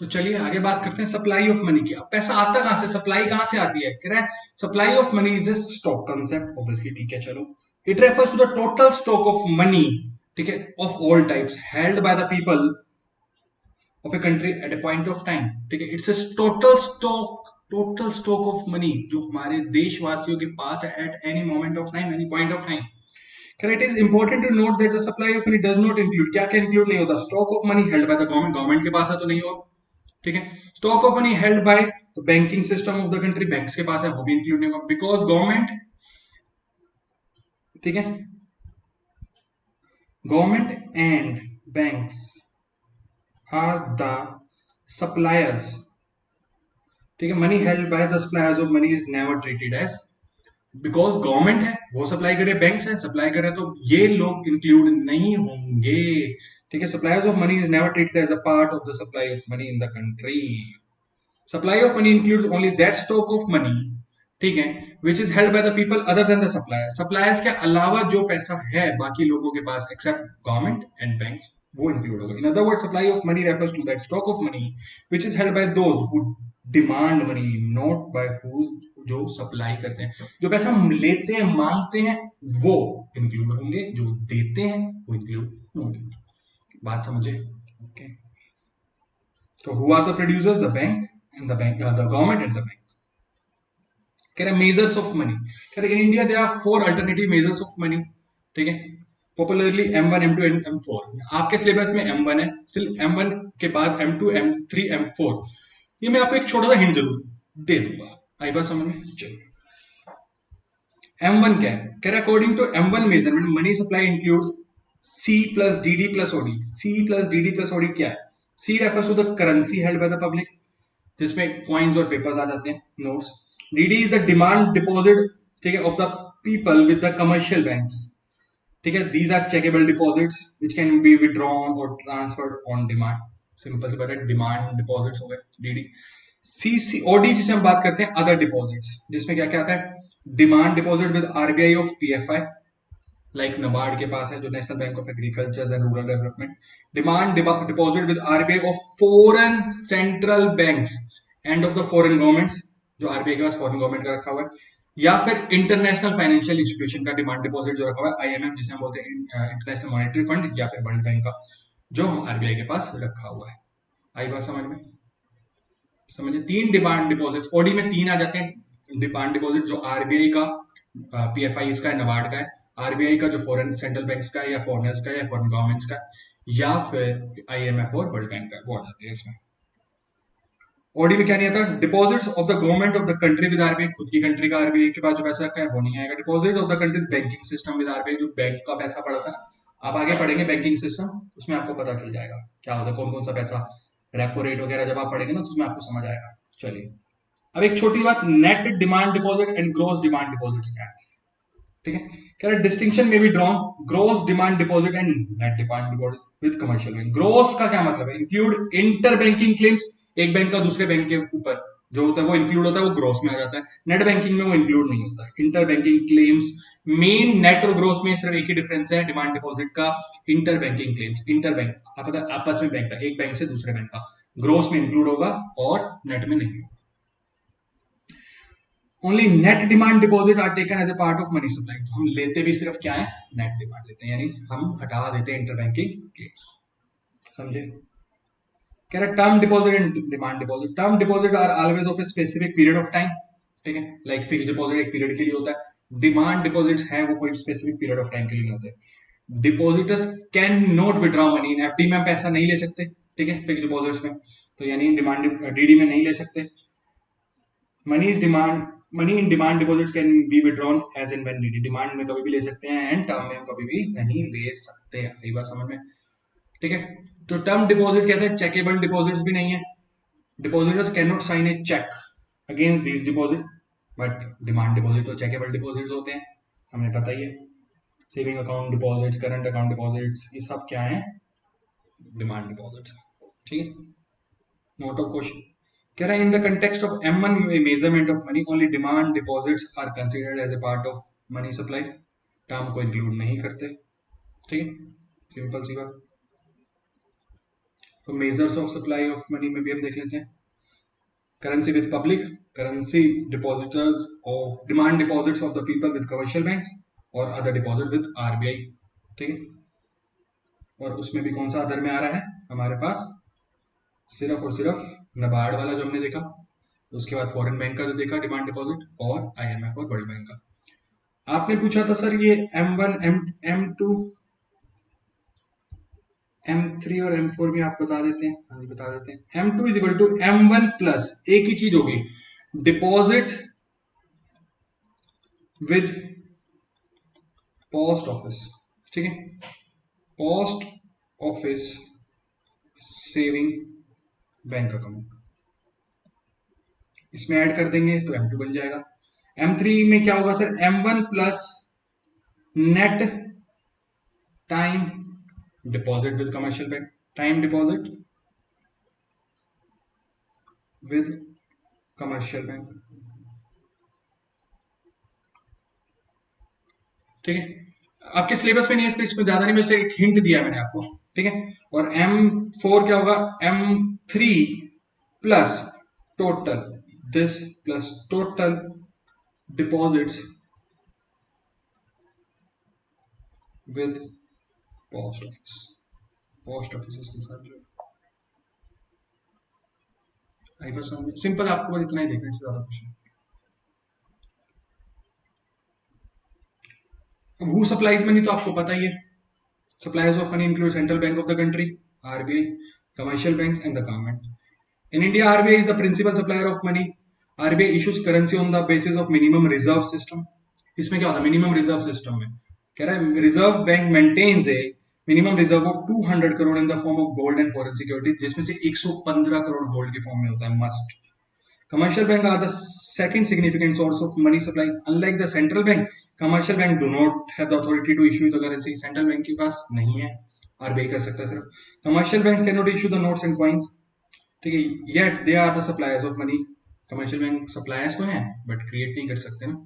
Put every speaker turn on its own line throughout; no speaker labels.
तो चलिए आगे बात करते हैं सप्लाई ऑफ मनी की। अब पैसा आता कहां से, सप्लाई कहां से आती है, कह रहा है supply of money is a stock concept, obviously, ठीक है चलो। It refers to the total stock of money, ठीक है, of all types held by the people of a country at a point of time, ठीक है। It's a total stock of money जो हमारे देशवासियों के पास है at any moment of time, any point of time. It is important to note that the supply of money does not include, क्या क्या इंक्लूड नहीं होता, stock of money held by the government, government के पास है तो नहीं होगा, ठीक है। Stock of money held by the banking system of the country, banks के पास है, वो भी इंक्लूड नहीं होगा, बिकॉज गवर्नमेंट, ठीक है, government and banks are the suppliers, ठीक है। Money held by the suppliers of money is never treated as, because government है वो सप्लाई करे, बैंक्स है सप्लाई करे, तो ये लोग इंक्लूड नहीं होंगे, ठीक है। Suppliers of money is never treated as a part of the supply of money in the country. Supply of money includes only that stock of money, ठीक है, which is held by the people other than the supplier, suppliers के अलावा जो पैसा है बाकी लोगों के पास एक्सेप्ट गवर्नमेंट एंड बैंक्स, वो इंक्लूड होगा। In other word, supply of money refers to that stock of money which is held bye those who demand money, not by who, जो सप्लाई करते हैं, जो पैसा हम लेते हैं मांगते हैं वो इंक्लूड होंगे, जो देते हैं वो इंक्लूड होंगे। बात समझे, ओके। तो who are the producers, the bank and the government and the bank. कह रहा है मेजर्स ऑफ मनी, कह रहा है in India there are 4 alternative measures of money, ठीक है। Popularly M1, M2 and M4। आपके सिलेबस में M1 है, सिर्फ M1 के बाद M2, M3, M4। ये मैं आपको एक छोटा सा हिंट जरूर दे दूंगा, आई बात समझ में, चलो। M1 क्या है, कह रहा है according to M1 measurement money supply includes C plus DD plus OD। C plus DD plus OD क्या है, C refers to the currency held by the public, जिसमें कॉइन्स और पेपर्स आ जाते हैं, notes. DD is the demand deposit, ठीक है, of the people with the commercial banks, ठीक है। These are checkable deposits which can be withdrawn और ट्रांसफर्ड ऑन डिमांड, सिंपल सी बात है, डिमांड डिपॉजिट्स हो गए DD। CCOD जिसे हम बात करते हैं अदर डिपॉजिट्स, जिसमें क्या क्या आता है, demand deposit with RBI of PFI, like NABARD के पास है जो national bank of agriculture and rural development. Demand deposit with RBI of foreign central banks end of the foreign governments, जो RBI के पास फॉरेन गवर्नमेंट का रखा हुआ है, या फिर इंटरनेशनल फाइनेंशियल इंस्टीट्यूशन का डिमांड डिपॉजिट जो रखा हुआ है, IMF जिसे हम बोलते हैं, इंटरनेशनल मॉनेटरी फंड, या फिर वर्ल्ड बैंक का जो RBI के पास रखा हुआ है। आई बात समझ में, समझे। 3 डिमांड डिपॉजिट, ओडी में 3 आ जाते हैं डिमांड डिपॉजिट, जो RBI का, PFI इसका है, नबार्ड का है, RBI का जो फॉरेन सेंट्रल बैंक्स का है, या फॉरेनर्स का है, या फॉरेन गवर्नमेंट्स का, या फिर IMF और वर्ल्ड बैंक का, वो आ जाते हैं इसमें। ओडी में क्या नहीं आता, deposits of the government of the country with RBI, खुद की कंट्री का RBI के पास जो पैसा रखा है वो नहीं आएगा। Deposit of the country banking system with RBI, जो बैंक का पैसा पड़ा था, आप आगे पढ़ेंगे बैंकिंग सिस्टम, उसमें आपको पता चल जाएगा क्या होता है, कौन कौन सा पैसा, रेपो रेट वगैरह जब आप पढ़ेंगे ना तो उसमें आपको समझ आएगा। चलिए अब एक छोटी बात, net demand deposit and gross demand deposit क्या है, ठीक है। कह रहा डिस्टिंक्शन में भी drawn gross demand deposit and net demand deposit with commercial bank. Gross का क्या मतलब है, इंक्लूड इंटर बैंकिंग क्लेम्स, एक बैंक का दूसरे बैंक के ऊपर जो होता है वो इंक्लूड होता है, वो ग्रॉस में आ जाता है। नेट बैंकिंग में वो इंक्लूड नहीं होता है। Inter banking claims, main net और ग्रॉस में सिर्फ एक ही डिफरेंस है डिमांड डिपॉजिट का, inter banking claims, inter bank आपस में बैंक का, एक बैंक से दूसरे बैंक का, ग्रॉस में इंक्लूड होगा और नेट में नहीं होगा। Only net demand deposit are taken as a part of money supply, तो हम लेते भी सिर्फ क्या है, नेट डिमांड लेते हैं, यानी हम हटा देते हैं इंटर बैंकिंग क्लेम्स को, समझे। कह रहा term deposit and demand deposit, term deposit are always of a specific period of time, ठीक है, लाइक फिक्स डिपॉजिट एक पीरियड के लिए होता है। डिमांड डिपॉजिट्स हैं वो कोई स्पेसिफिक पीरियड ऑफ टाइम के लिए नहीं होते। Depositors can not withdraw money in FD में, हम पैसा नहीं ले सकते, ठीक है, फिक्स डिपॉजिट्स में, तो यानी डिमांड DD में नहीं ले सकते। Money in demand deposits can be withdrawn as and when needed, demand में कभी भी ले सकते हैं एंड टर्म में हम कभी भी नहीं ले सकते, यही बात समझ में, ठीक है। तो टर्म डिपॉजिट कहते हैं, चेकेबल डिपॉजिट्स भी नहीं है, depositors can not sign a cheque against this deposit, but demand deposit तो चेकेबल डिपॉजिट्स होते हैं, हमें पता ही है। Saving account deposits, current account deposits, ये सब क्या है, डिमांड डिपॉजिट्स, ठीक है। नोट ऑफ क्वेश्चन, कह रहा है in the context of M1 measurement of money only demand deposits are considered as a part of money supply, term को इंक्लूड नहीं करते, ठीक है, सिंपल सी बात। तो measures of supply of money में भी हम देख लेते हैं। Currency with public, currency depositors और demand deposits of the people with commercial banks और अदर डिपॉजिट विद आरबीआई। ठीक है, और उसमें भी कौन सा अदर में आ रहा है हमारे पास, सिर्फ और सिर्फ नबार्ड वाला जो हमने देखा, उसके बाद फॉरेन बैंक का जो देखा डिमांड डिपॉजिट, और आईएमएफ और वर्ल्ड बैंक का। आपने पूछा था सर ये M1 M2 M3 और M4 भी आप बता देते हैं। हाँ जी बता देते हैं। M2 is equal to M1 plus एक ही चीज होगी, डिपॉजिट विद पोस्ट ऑफिस। ठीक है, post office saving bank account, इसमें ऐड कर देंगे तो M2 बन जाएगा। M3 में क्या होगा sir, M1 plus net time deposit with commercial bank, time deposit with commercial bank. ठीक है, आपके सिलेबस में नहीं है इसमें ज्यादा नहीं, मैं एक हिंट दिया मैंने आपको। ठीक है, और M4 क्या होगा, M3 plus total this plus total deposits with post office, post office के साथ जो आई बस सिंपल, आपको बस इतना ही देखना है, इससे ज्यादा कुछ नहीं। अब हु सप्लाइज मनी तो आपको पता ही है, suppliers of money include central bank of the country RBI, commercial banks and the government. In India, RBI is the principal supplier of money. RBI issues currency on the basis of minimum reserve system. इसमें क्या होता है minimum reserve system में, कह रहा है reserve bank maintains a minimum reserve of 200 crore in the form of gold and foreign security, जिसमें से 115 करोड़ गोल्ड के फॉर्म में होता है must. Commercial bank are the second significant source of money supply. Unlike the central bank, commercial bank do not have the authority to issue the currency. Central bank के पास नहीं है, RBI कर सकता है सिर्फ। Commercial bank cannot issue the notes and coins. ठीक है, yet they are the suppliers of money. Commercial bank suppliers तो हैं, but create नहीं कर सकते ना।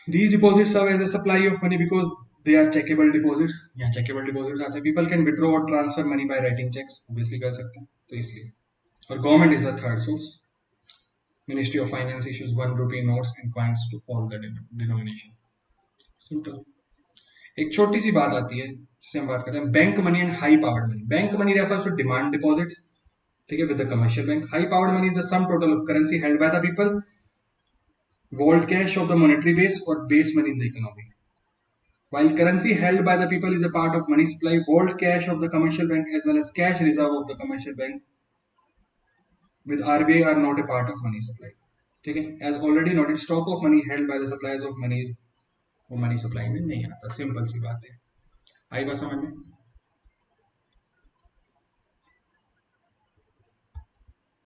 These deposits serve as a supply of money because they are checkable deposits. यहाँ checkable deposits आते हैं। People can withdraw or transfer money by writing checks. Obviously कर सकते हैं, तो इसलिए। और government is the third source. Ministry of finance issues 1 rupee notes and coins to all the denomination. Simple. एक छोटी सी बात आती है जिसे हम बात करते हैं bank money and high powered money. Bank money refers to demand deposit, ठीक है, with the commercial bank. High powered money is the sum total of currency held by the people, vault cash of the monetary base और base money in the economy. While currency held by the people is a part of money supply, vault cash of the commercial bank as well as cash reserve of the commercial bank with RBI are not a part of money supply. ठीक है, as already noted, stock of money held by the suppliers of money is वो money supply में नहीं आता। Simple सी बात है, आई बात समझ में।